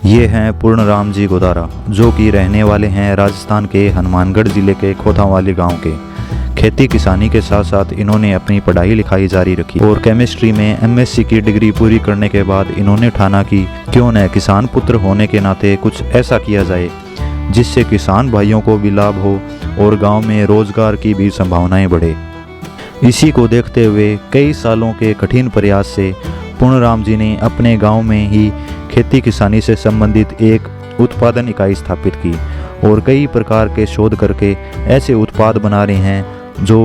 ये हैं पूर्णराम जी गोदारा, जो कि रहने वाले हैं राजस्थान के हनुमानगढ़ ज़िले के खोथावाली गांव के। खेती किसानी के साथ साथ इन्होंने अपनी पढ़ाई लिखाई जारी रखी और केमिस्ट्री में एमएससी की डिग्री पूरी करने के बाद इन्होंने ठाना कि क्यों न किसान पुत्र होने के नाते कुछ ऐसा किया जाए जिससे किसान भाइयों को भी लाभ हो और गाँव में रोजगार की भी संभावनाएँ बढ़े। इसी को देखते हुए कई सालों के कठिन प्रयास से पूर्णराम जी ने अपने गांव में ही खेती किसानी से संबंधित एक उत्पादन इकाई स्थापित की और कई प्रकार के शोध करके ऐसे उत्पाद बना रहे हैं जो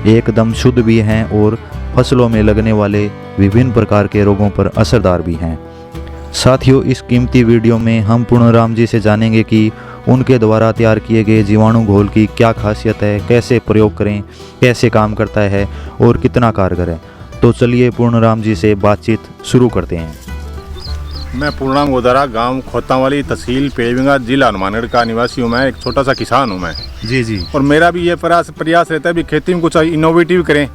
एकदम शुद्ध भी हैं और फसलों में लगने वाले विभिन्न प्रकार के रोगों पर असरदार भी हैं। साथियों, इस कीमती वीडियो में हम पूर्णराम जी से जानेंगे कि उनके द्वारा तैयार किए गए जीवाणु घोल की क्या खासियत है, कैसे प्रयोग करें, कैसे काम करता है और कितना कारगर है। तो चलिए पूर्णराम जी से बातचीत शुरू करते हैं। मैं पूर्णराम गोदारा, गांव खोतावाली, तहसील पेड़विंगा, जिला हनुमानगढ़ का निवासी हूँ। मैं एक छोटा सा किसान हूँ मैं। जी। और मेरा भी ये प्रयास रहता है भी खेती में कुछ इनोवेटिव करें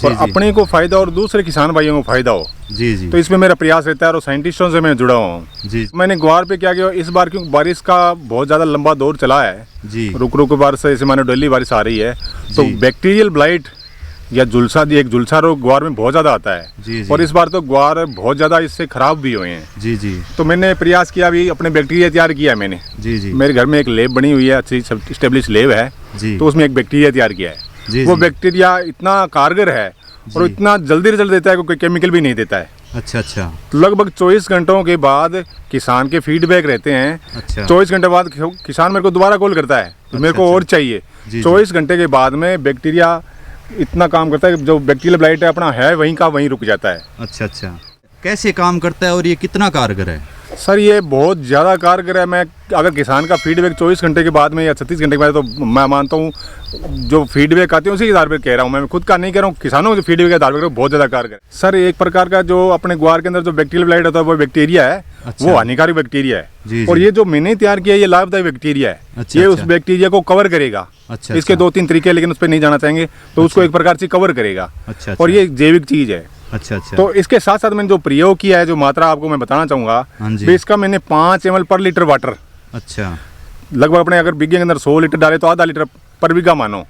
और अपने को फायदा और दूसरे किसान भाइयों को फायदा हो। जी। तो इसमें मेरा प्रयास रहता है और साइंटिस्टों से मैं जुड़ा हुआ हूँ। मैंने ग्वार पे क्या किया इस बार, क्योंकि बारिश का बहुत ज़्यादा लंबा दौर चला है, रुक बारिश से माने डेली बारिश आ रही है, तो बैक्टीरियल ब्लाइट या एक झुलसा रोग ग्वार में बहुत ज़्यादा आता है। और इस बार तो ग्वार बहुत ज़्यादा इससे खराब भी हुए हैं। तो मैंने प्रयास किया, भी अपने बैक्टीरिया तैयार किया है मैंने। मेरे घर में एक लैब बनी हुई है, अच्छी स्टेब्लिश लैब है, तो उसमें एक बैक्टीरिया तैयार किया है। वो बैक्टीरिया इतना कारगर है और इतना जल्दी रिजल्ट देता है, कोई केमिकल भी नहीं देता है। अच्छा। लगभग 24 घंटों के बाद किसान के फीडबैक रहते हैं। 24 घंटे बाद किसान मेरे को दोबारा कॉल करता है, मेरे को और चाहिए। 24 घंटे के बाद में बैक्टीरिया इतना काम करता है कि जो बैक्टीरियल ब्लाइट है अपना है वहीं का वहीं रुक जाता है। अच्छा। कैसे काम करता है और ये कितना कारगर है? सर ये बहुत ज़्यादा कारगर है। मैं अगर किसान का फीडबैक 24 घंटे के बाद में या 36 घंटे के बाद, तो मैं मानता हूँ जो फीडबैक आते हैं उसी आधार पर कह रहा हूँ, मैं खुद का नहीं कह रहा हूँ, किसानों के फीडबैक के आधार पर बहुत ज़्यादा कारगर है। सर एक प्रकार का जो अपने ग्वार के अंदर जो बैक्टीरियल ब्लाइट होता है वो बैक्टीरिया है। वो हानिकारक बैक्टीरिया है। और ये जो मैंने तैयार किया ये लाभदायक बैक्टीरिया है। ये उस बैक्टीरिया को कवर करेगा। इसके 2-3 तरीके, लेकिन उस पर नहीं जाना चाहेंगे, तो उसको एक प्रकार से कवर करेगा। और ये जैविक चीज है। अच्छा। तो इसके साथ साथ मैंने जो प्रयोग किया है, जो मात्रा आपको मैं बताना चाहूंगा, इसका मैंने 5 ml पर लीटर वाटर, लगभग अपने अगर बीघे के अंदर 100 लीटर डाले तो आधा लीटर पर बीघा मानो।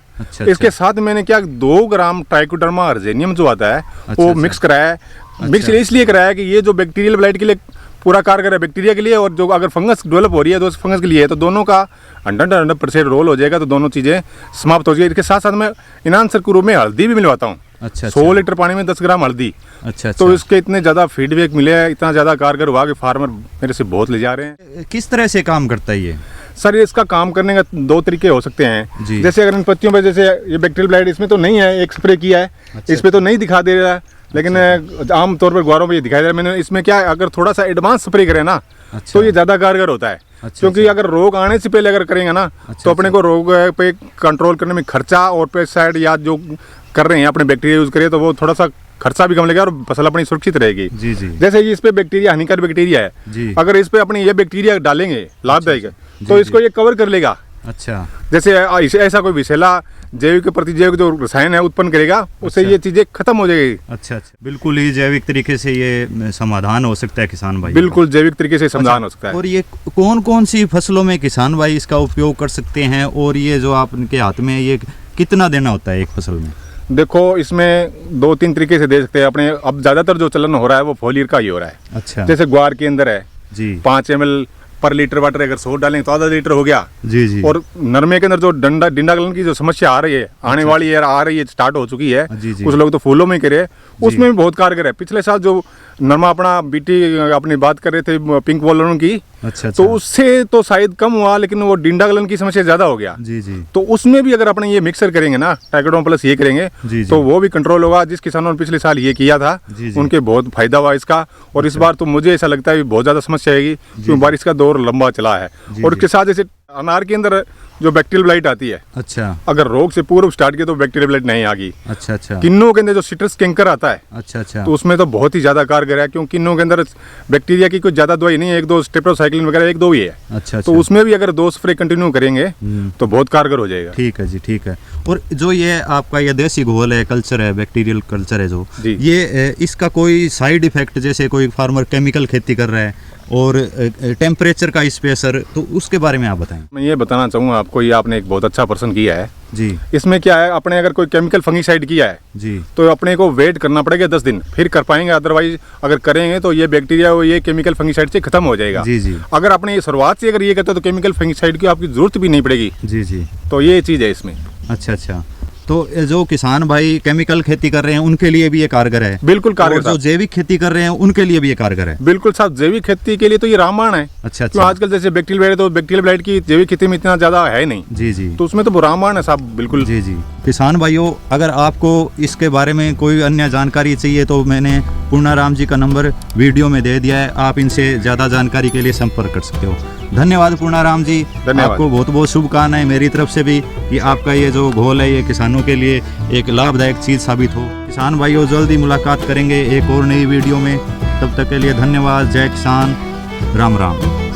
इसके साथ मैंने क्या 2 ग्राम ट्राइकोडर्मा अर्जेनियम जो आता है वो मिक्स कराया है। मिक्स इसलिए कराया कि ये जो बैक्टीरियल ब्लाइट के लिए पूरा कारगर है, बैक्टीरिया के लिए, और जो अगर फंगस डेवलप हो रही है तो उस फंगस के लिए है, तो दोनों का 100% रोल हो जाएगा, तो दोनों चीज़ें समाप्त हो जाएगी। इसके साथ साथ मैं इनांसर के रूप में हल्दी भी मिलवाता हूँ। 100 लीटर पानी में 10 ग्राम हल्दी। तो इसके इतने ज़्यादा फीडबैक मिले हैं, इतना ज़्यादा कारगर हुआ कि फार्मर मेरे से बहुत ले जा रहे हैं। किस तरह से काम करता है ये? सर इसका काम करने का 2 तरीके हो सकते हैं। जैसे अगर इन पत्तियों पे, जैसे ये बैक्टीरियल ब्लाइट इसमें तो नहीं है, एक स्प्रे किया है, इस पे तो नहीं दिखा दे रहा है, लेकिन आमतौर पर ग्वारों पे ये दिखाई दे रहा है। मैंने इसमें क्या, अगर थोड़ा सा एडवांस स्प्रे करें ना, तो ये ज़्यादा कारगर होता है। क्योंकि अगर रोग आने से पहले अगर करेंगे ना, तो अपने को रोग पे कंट्रोल करने में खर्चा, और पेस्टिसाइड या जो कर रहे हैं अपने बैक्टीरिया यूज करिए, तो वो थोड़ा सा खर्चा भी कम लगेगा और फसल अपनी सुरक्षित रहेगी। जैसे इस पे बैक्टीरिया हानिकारक बैक्टीरिया है, अगर इस पे अपनी ये बैक्टीरिया डालेंगे लाभदायक, तो इसको ये कवर कर लेगा। जैसे ऐसा कोई विषैला जैविक के प्रतिजैविक जो रसायन है उत्पन्न करेगा, उससे ये चीजें खत्म हो जाएगी। अच्छा। बिल्कुल ही जैविक तरीके से ये समाधान हो सकता है किसान भाई। बिल्कुल जैविक तरीके से समाधान हो सकता है। और ये कौन कौन सी फसलों में किसान भाई इसका उपयोग कर सकते हैं, और ये जो आपके हाथ में ये कितना देना होता है एक फसल में? देखो इसमें 2-3 तरीके से दे सकते हैं अपने। अब ज्यादातर जो चलन हो रहा है वो फोलियर का ही हो रहा है। अच्छा। जैसे ग्वार के अंदर है 5 ml पर लीटर वाटर, अगर 100 डालेंगे तो आधा लीटर हो गया। और नरमे के अंदर जो डिंडा गलन की जो समस्या आ रही है, आने वाली है, आ रही है, स्टार्ट हो चुकी है, कुछ लोग तो फूलों में करे, उसमें भी बहुत कारगर है। पिछले साल जो नरमा अपना बीटी अपनी बात कर रहे थे पिंक वॉलर की, तो उससे तो शायद कम हुआ, लेकिन वो डिंडा गलन की समस्या ज्यादा हो गया। तो उसमें भी अगर अपने ये मिक्सर करेंगे ना, ट्राइकोडर्मा प्लस ये करेंगे, तो वो भी कंट्रोल होगा। जिस किसानों ने पिछले साल ये किया था उनके बहुत फायदा हुआ इसका। और इस बार तो मुझे ऐसा लगता है बहुत ज्यादा समस्या आएगी, क्योंकि बारिश का दौर लंबा चला है। और उसके साथ जैसे अनार के अंदर जो बैक्टीरियल ब्लाइट आती है, अगर रोग से पूर्व स्टार्ट किया तो बैक्टीरियल ब्लाइट नहीं आगी। किन्नों के अंदर जो सिट्रस कैंकर आता है, तो उसमें तो बहुत ही ज्यादा कारगर है, क्योंकि किन्नों के अंदर बैक्टीरिया की कोई ज्यादा दवाई नहीं है, 1-2 स्टेप्टोसाइक्लिन वगैरह 1-2 ही है। तो उसमें भी अगर 2 स्प्रे कंटिन्यू करेंगे तो बहुत कारगर हो जाएगा। ठीक है जी, ठीक है। और जो ये आपका ये देसी घोल है, कल्चर है, बैक्टीरियल कल्चर है, जो ये इसका कोई साइड इफेक्ट, जैसे कोई फार्मर केमिकल खेती कर रहा है और टेम्परेचर का स्पेसर, तो उसके बारे में आप बताएं। मैं ये बताना चाहूँगा आपको, ये आपने एक बहुत अच्छा प्रश्न किया है जी इसमें। क्या है, अपने अगर कोई केमिकल फंगीसाइड किया है जी तो अपने को वेट करना पड़ेगा 10 दिन, फिर कर पाएंगे। अदरवाइज अगर करेंगे तो ये बैक्टीरिया और ये केमिकल फंगीसाइड से खत्म हो जाएगा। जी जी अगर आपने ये शुरुआत से अगर ये करते हो तो केमिकल फंगीसाइड की आपकी जरूरत भी नहीं पड़ेगी। जी जी। तो ये चीज़ है इसमें। अच्छा अच्छा, तो जो किसान भाई केमिकल खेती कर रहे हैं उनके लिए भी ये कारगर है। बिल्कुल कारगर और जो साहब। जैविक खेती कर रहे हैं उनके लिए भी ये कारगर है। बिल्कुल साहब, जैविक खेती के लिए तो ये रामबाण है। अच्छा तो अच्छा, आजकल जैसे बैक्टीरियल ब्लाइट, तो बैक्टीरियल ब्लाइट की जैविक खेती में इतना ज़्यादा है नहीं, जी जी। तो उसमें तो वो रामबाण है साहब। बिल्कुल जी जी। किसान भाइयों, अगर आपको इसके बारे में कोई अन्य जानकारी चाहिए तो मैंने पूर्णाराम जी का नंबर वीडियो में दे दिया है, आप इनसे ज़्यादा जानकारी के लिए संपर्क कर सकते हो। धन्यवाद पूर्णाराम जी, धन्यवाद। आपको बहुत बहुत शुभकामनाएं मेरी तरफ से भी कि आपका ये जो घोल है ये किसानों के लिए एक लाभदायक चीज़ साबित हो। किसान भाइयों, जल्दी मुलाकात करेंगे एक और नई वीडियो में, तब तक के लिए धन्यवाद। जय किसान, राम राम।